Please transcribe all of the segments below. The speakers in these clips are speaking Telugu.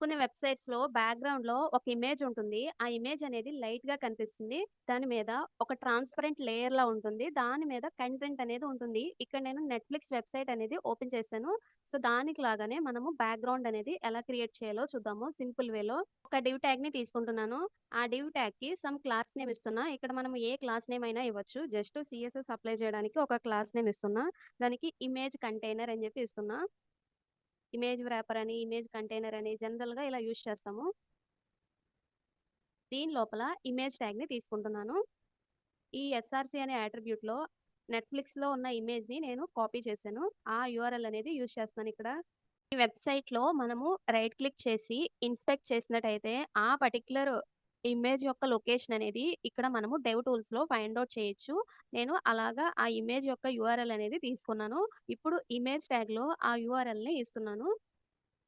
కొన్ని వెబ్‌సైట్స్‌లో బ్యాక్‌గ్రౌండ్‌లో ఒక ఇమేజ్ ఉంటుంది. ఆ ఇమేజ్ అనేది లైట్‌గా కనిపిస్తుంది. దాని మీద ఒక ట్రాన్స్‌పరెంట్ లేయర్‌లా ఉంటుంది. దాని మీద కంటెంట్ అనేది ఉంటుంది. ఇక్కడ నేను నెట్‌ఫ్లిక్స్ వెబ్‌సైట్ అనేది ఓపెన్ చేశాను. సో, దానికి లాగానే మనము బ్యాక్‌గ్రౌండ్ అనేది ఎలా క్రియేట్ చేయాలో చూద్దాము సింపుల్ వేలో. ఒక డివ్ ట్యాగ్‌ని తీసుకుంటున్నాను. ఆ డివ్ ట్యాగ్‌కి సమ్ క్లాస్ నేమ్ ఇస్తున్నా. ఇక్కడ మనం ఏ క్లాస్ నేమ్ అయినా ఇవ్వచ్చు. జస్ట్ సీఎస్ఎస్ అప్లై చేయడానికి ఒక క్లాస్ నేమ్ ఇస్తున్నా. దానికి ఇమేజ్ కంటైనర్ అని చెప్పి ఇస్తున్నా. ఇమేజ్ వ్రాపర్ అని, ఇమేజ్ కంటైనర్ అని జనరల్‌గా ఇలా యూజ్ చేస్తాము. దీని లోపల ఇమేజ్ ట్యాగ్‌ని తీసుకుంటున్నాను. ఈ ఎస్ఆర్‌సీ అనే అట్రిబ్యూట్‌లో నెట్‌ఫ్లిక్స్‌లో ఉన్న ఇమేజ్‌ని నేను కాపీ చేశాను. ఆ యూఆర్ఎల్ అనేది యూజ్ చేస్తున్నాను ఇక్కడ. ఈ వెబ్‌సైట్‌లో మనము రైట్ క్లిక్ చేసి ఇన్స్పెక్ట్ చేసినట్టయితే ఆ పర్టిక్యులర్ ఇమేజ్ యొక్క లొకేషన్ అనేది ఇక్కడ మనము డెవ్ టూల్స్‌లో ఫైండ్ ఔట్ చేయొచ్చు. నేను అలాగా ఆ ఇమేజ్ యొక్క యూఆర్ఎల్ అనేది తీసుకున్నాను. ఇప్పుడు ఇమేజ్ ట్యాగ్‌లో ఆ యూఆర్ఎల్‌ని ఇస్తున్నాను.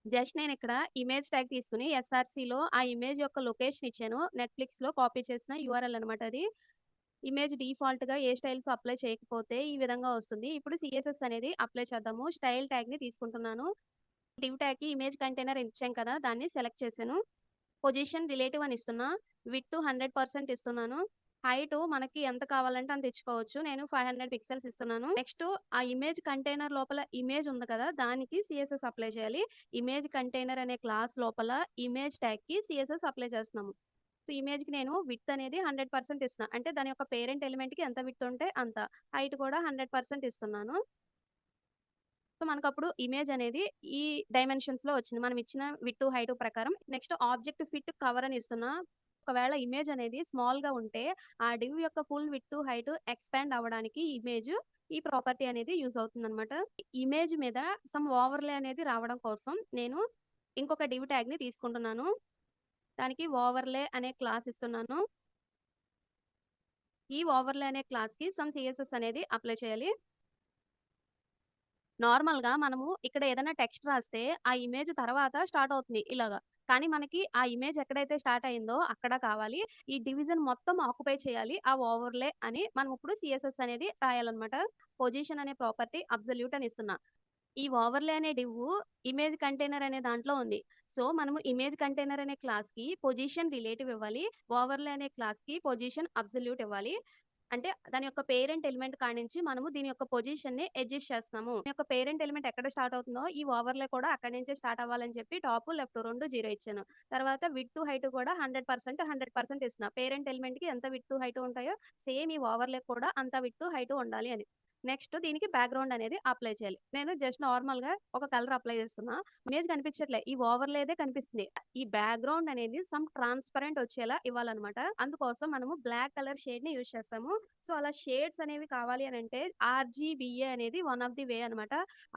జస్ట్ నేనిక్కడ ఇమేజ్ ట్యాగ్ తీసుకొని ఎస్ఆర్‌సీలో ఆ ఇమేజ్ యొక్క లొకేషన్ ఇచ్చాను. నెట్‌ఫ్లిక్స్‌లో కాపీ చేసిన యూఆర్ఎల్ అనమాట అది. ఇమేజ్ డిఫాల్ట్‌గా ఏ స్టైల్స్ అప్లై చేయకపోతే ఈ విధంగా వస్తుంది. ఇప్పుడు సీఎస్ఎస్ అనేది అప్లై చేద్దాము. స్టైల్ ట్యాగ్‌ని తీసుకుంటున్నాను. డివ్ ట్యాగ్‌కి ఇమేజ్ కంటైనర్ ఇచ్చాం కదా! దాన్ని సెలెక్ట్ చేశాను. పొజిషన్ రిలేటివ్ అని ఇస్తున్నా. విడ్త్ 100% ఇస్తున్నాను. హైటు మనకి ఎంత కావాలంటే అంత ఇచ్చుకోవచ్చు. నేను 500 పిక్సెల్స్ ఇస్తున్నాను. నెక్స్ట్ ఆ ఇమేజ్ కంటైనర్ లోపల ఇమేజ్ ఉంది కదా! దానికి సీఎస్ఎస్ అప్లై చేయాలి. ఇమేజ్ కంటైనర్ అనే క్లాస్ లోపల ఇమేజ్ ట్యాగ్‌కి సీఎస్ఎస్ అప్లై చేస్తున్నాము. సో, ఇమేజ్‌కి నేను విడ్త్ అనేది 100% ఇస్తున్నా. అంటే దాని యొక్క పేరెంట్ ఎలిమెంట్‌కి ఎంత విడ్త్ ఉంటే అంత. హైట్ కూడా 100% ఇస్తున్నాను. సో, మనకప్పుడు ఇమేజ్ అనేది ఈ డైమెన్షన్స్‌లో వచ్చింది. మనం ఇచ్చిన విడ్త్, హైట్ ప్రకారం. నెక్స్ట్ ఆబ్జెక్ట్ ఫిట్ కవర్ అని ఇస్తున్నా. ఒకవేళ ఇమేజ్ అనేది స్మాల్‌గా ఉంటే ఆ డివ్ యొక్క ఫుల్ విడ్త్, హైట్ ఎక్స్‌పాండ్ అవ్వడానికి ఈ ప్రాపర్టీ అనేది యూజ్ అవుతుందనమాట. ఇమేజ్ మీద సమ్ ఓవర్‌లే అనేది రావడం కోసం నేను ఇంకొక డివ్ ట్యాగ్‌ని తీసుకుంటున్నాను. దానికి ఓవర్‌లే అనే క్లాస్ ఇస్తున్నాను. ఈ ఓవర్‌లే అనే క్లాస్‌కి సమ్ సీఎస్ఎస్ అనేది అప్లై చేయాలి. నార్మల్‌గా మనము ఇక్కడ ఏదైనా టెక్స్ట్ రాస్తే, ఆ ఇమేజ్ తర్వాత స్టార్ట్ అవుతుంది ఇలాగా. కానీ మనకి ఆ ఇమేజ్ ఎక్కడైతే స్టార్ట్ అయిందో అక్కడ కావాలి. ఈ డివిజన్ మొత్తం ఆక్యుపై చేయాలి. ఆ ఓవర్‌లే అని మనం ఇప్పుడు సీఎస్ఎస్ అనేది రాయాలన్నమాట. పొజిషన్ అనే ప్రాపర్టీ అబ్సల్యూట్ అని ఇస్తున్నా. ఈ ఓవర్‌లే అనే డివ్వు ఇమేజ్ కంటైనర్ అనే దాంట్లో ఉంది. సో, మనము ఇమేజ్ కంటైనర్ అనే క్లాస్‌కి పొజిషన్ రిలేటివ్ ఇవ్వాలి. ఓవర్‌లే అనే క్లాస్‌కి పొజిషన్ అబ్సల్యూట్ ఇవ్వాలి. అంటే దాని యొక్క పేరెంట్ ఎలిమెంట్ కాడ్నించి మనము దీని యొక్క పొజిషన్‌ని అడ్జస్ట్ చేస్తున్నాము. దీని యొక్క పేరెంట్ ఎలిమెంట్ ఎక్కడ స్టార్ట్ అవుతుందో ఈ ఓవర్‌లే కూడా అక్కడి నుంచే స్టార్ట్ అవ్వాలని చెప్పి టాప్, లెఫ్ట్ 2 0 ఇచ్చాను. తర్వాత విడ్త్, హైట్ కూడా 100% ఇస్తున్నా. పేరెంట్ ఎలిమెంట్‌కి ఎంత విడ్త్, హైట్ ఉంటాయో సేమ్ ఈ ఓవర్‌లే కూడా అంత విడ్త్, హైట్ ఉండాలి అని. నెక్స్ట్ దీనికి బ్యాక్‌గ్రౌండ్ అనేది అప్లై చేయాలి. నేను జస్ట్ నార్మల్‌గా ఒక కలర్ అప్లై చేస్తున్నా. ఇమేజ్ కనిపించట్లే. ఈ ఓవర్‌లేదే కనిపిస్తుంది. ఈ బ్యాక్‌గ్రౌండ్ అనేది సమ్ ట్రాన్స్‌పరెంట్ వచ్చేలా ఇవ్వాలన్నమాట. అందుకోసం మనము బ్లాక్ కలర్ షేడ్‌ని యూజ్ చేస్తాము. సో, అలా షేడ్స్ అనేవి కావాలి అనంటే ఆర్‌జీబీఏ అనేది వన్ ఆఫ్ ది వే అనమాట.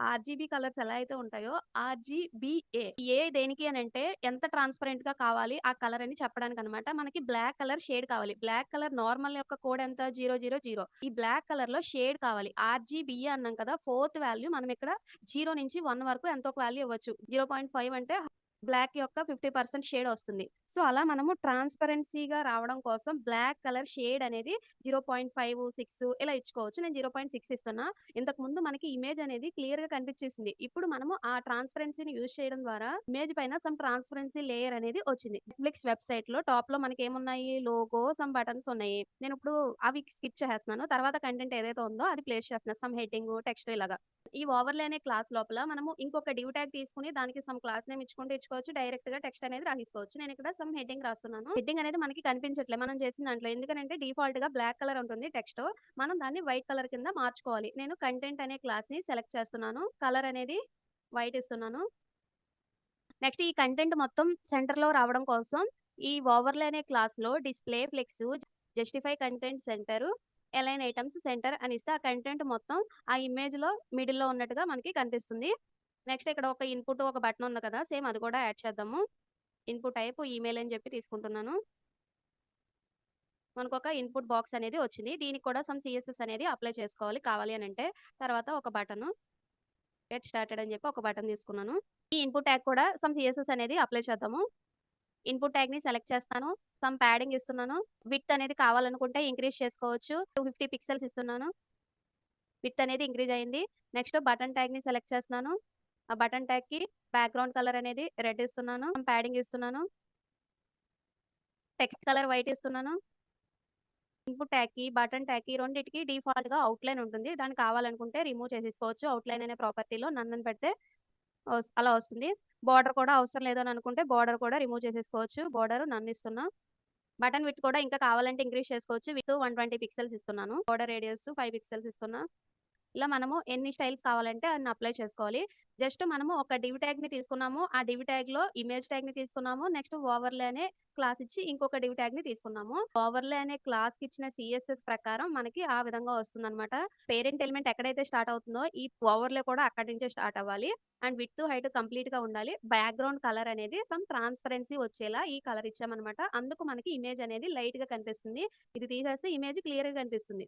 ఆర్‌జీబీ కలర్స్ ఎలా అయితే ఉంటాయో ఆర్‌జీబీఏ. ఏ దేనికి అనంటే ఎంత ట్రాన్స్‌పరెంట్‌గా కావాలి ఆ కలర్ అని చెప్పడానికనమాట. మనకి బ్లాక్ కలర్ షేడ్ కావాలి. బ్లాక్ కలర్ నార్మల్ యొక్క కోడ్ ఎంత 000. ఈ బ్లాక్ కలర్‌లో షేడ్ కావాలి. ఆర్‌జీబీఏ అన్నాం కదా! ఫోర్త్ వాల్యూ మనం ఇక్కడ 0 నుంచి 1 వరకు ఎంతో ఒక వాల్యూ ఇవ్వచ్చు. 0.5 అంటే బ్లాక్ యొక్క 50% షేడ్ వస్తుంది. సో, అలా మనము ట్రాన్స్‌పరెన్సీగా రావడం కోసం బ్లాక్ కలర్ షేడ్ అనేది 0.5, 6 ఇలా ఇచ్చుకోవచ్చు. నేను 0.6 ఇస్తున్నా. ఇంతకుముందు మనకి ఇమేజ్ అనేది క్లియర్‌గా కనిపించేసింది. ఇప్పుడు మనము ఆ ట్రాన్స్‌పరెన్సీని యూజ్ చేయడం ద్వారా ఇమేజ్ పైన సమ్ ట్రాన్స్‌పరెన్సీ లేయర్ అనేది వచ్చింది. నెట్‌ఫ్లిక్స్ వెబ్‌సైట్‌లో టాప్‌లో మనకేమున్నాయి? లోగో, సమ్ బటన్స్ ఉన్నాయి. నేనిప్పుడు అవి స్కిప్ చేసేస్తున్నాను. తర్వాత కంటెంట్ ఏదైతే ఉందో అది ప్లేస్ చేస్తున్నా. సమ్ హెడ్డింగు, టెక్స్ట్ ఇలాగా. ఈ ఓవర్‌లే అనే క్లాస్ లోపల మనము ఇంకొక డివ్ ట్యాగ్ తీసుకొని దానికి సమ్ క్లాస్ నేమ్ ఇచ్చుకుంటే ఇచ్చుకోవచ్చు. డైరెక్ట్‌గా టెక్స్ట్ అనేది రాసేసుకోవచ్చు. నేనిక్కడ సమ్ హెడ్డింగ్ రాస్తున్నాను. హెడ్డింగ్ అనేది మనకి కనిపించట్లే మనం చేసిన దాంట్లో. ఎందుకనంటే డిఫాల్ట్‌గా బ్లాక్ కలర్ ఉంటుంది టెక్స్ట్. మనం దాన్ని వైట్ కలర్ కింద మార్చుకోవాలి. నేను కంటెంట్ అనే క్లాస్‌ని సెలెక్ట్ చేస్తున్నాను. కలర్ అనేది వైట్ ఇస్తున్నాను. నెక్స్ట్ ఈ కంటెంట్ మొత్తం సెంటర్‌లో రావడం కోసం ఈ ఓవర్‌లే అనే క్లాస్‌లో display, flex, justify content centre, align items centre అని ఇస్తే ఆ కంటెంట్ మొత్తం ఆ ఇమేజ్‌లో మిడిల్‌లో ఉన్నట్టుగా మనకి కనిపిస్తుంది. నెక్స్ట్ ఇక్కడ ఒక ఇన్‌పుట్, ఒక బటన్ ఉంది కదా! సేమ్ అది కూడా యాడ్ చేద్దాము. ఇన్‌పుట్ టైప్ ఈమెయిల్ అని చెప్పి తీసుకుంటున్నాను. మనకొక ఇన్‌పుట్ బాక్స్ అనేది వచ్చింది. దీనికి కూడా సమ్ సీఎస్ఎస్ అనేది అప్లై చేసుకోవాలి కావాలి అనంటే. తర్వాత ఒక బటను గెట్ స్టార్టెడ్ అని చెప్పి ఒక బటన్ తీసుకున్నాను. ఈ ఇన్‌పుట్ ట్యాగ్ కూడా సమ్ సీఎస్ఎస్ అనేది అప్లై చేద్దాము. ఇన్‌పుట్ ట్యాగ్‌ని సెలెక్ట్ చేస్తాను. సమ్ ప్యాడింగ్ ఇస్తున్నాను. విడ్త్ అనేది కావాలనుకుంటే ఇంక్రీజ్ చేసుకోవచ్చు. 250 పిక్సెల్స్ ఇస్తున్నాను. విడ్త్ అనేది ఇంక్రీజ్ అయింది. నెక్స్ట్ బటన్ ట్యాగ్‌ని సెలెక్ట్ చేస్తున్నాను. ఆ బటన్ ట్యాగ్‌కి బ్యాక్‌గ్రౌండ్ కలర్ అనేది రెడ్ ఇస్తున్నాను. ప్యాడింగ్ ఇస్తున్నాను. టెక్స్ట్ కలర్ వైట్ ఇస్తున్నాను. ఇన్‌పుట్ ట్యాగ్‌కి, బటన్ ట్యాగ్‌కి రెండిటికి డిఫాల్ట్‌గా అవుట్‌లైన్ ఉంటుంది. దాన్ని కావాలనుకుంటే రిమూవ్ చేసేసుకోవచ్చు. అవుట్‌లైన్ అనే ప్రాపర్టీలో నన్ అని పెడితే అలా వస్తుంది. బోర్డర్ కూడా అవసరం లేదని అనుకుంటే బోర్డర్ కూడా రిమూవ్ చేసేసుకోవచ్చు. బోర్డర్ నన్ ఇస్తున్నా. బటన్ విడ్త్ కూడా ఇంకా కావాలంటే ఇంక్రీజ్ చేసుకోవచ్చు. విడ్త్ 120 పిక్సెల్స్ ఇస్తున్నాను. బోర్డర్ రేడియస్ 5 పిక్సెల్స్ ఇస్తున్నా. ఇలా మనము ఎన్ని స్టైల్స్ కావాలంటే అన్ని అప్లై చేసుకోవాలి. జస్ట్ మనము ఒక డివ్ ట్యాగ్‌ని తీసుకున్నాము. ఆ డివ్ ట్యాగ్‌లో ఇమేజ్ ట్యాగ్‌ని తీసుకున్నాము. నెక్స్ట్ ఓవర్‌లే అనే క్లాస్ ఇచ్చి ఇంకొక డివ్ ట్యాగ్‌ని తీసుకున్నాము. ఓవర్‌లే అనే క్లాస్‌కి ఇచ్చిన సీఎస్ఎస్ ప్రకారం మనకి ఆ విధంగా వస్తుందన్నమాట. పేరెంట్ ఎలిమెంట్ ఎక్కడైతే స్టార్ట్ అవుతుందో ఈ ఓవర్‌లే కూడా అక్కడి నుంచే స్టార్ట్ అవ్వాలి. అండ్ విడ్త్, హైట్ కంప్లీట్‌గా ఉండాలి. బ్యాక్‌గ్రౌండ్ కలర్ అనేది సమ్ ట్రాన్స్‌పరెన్సీ వచ్చేలా ఈ కలర్ ఇచ్చామన్నమాట. అందుకు మనకి ఇమేజ్ అనేది లైట్‌గా కనిపిస్తుంది. ఇది తీసేస్తే ఇమేజ్ క్లియర్‌గా కనిపిస్తుంది.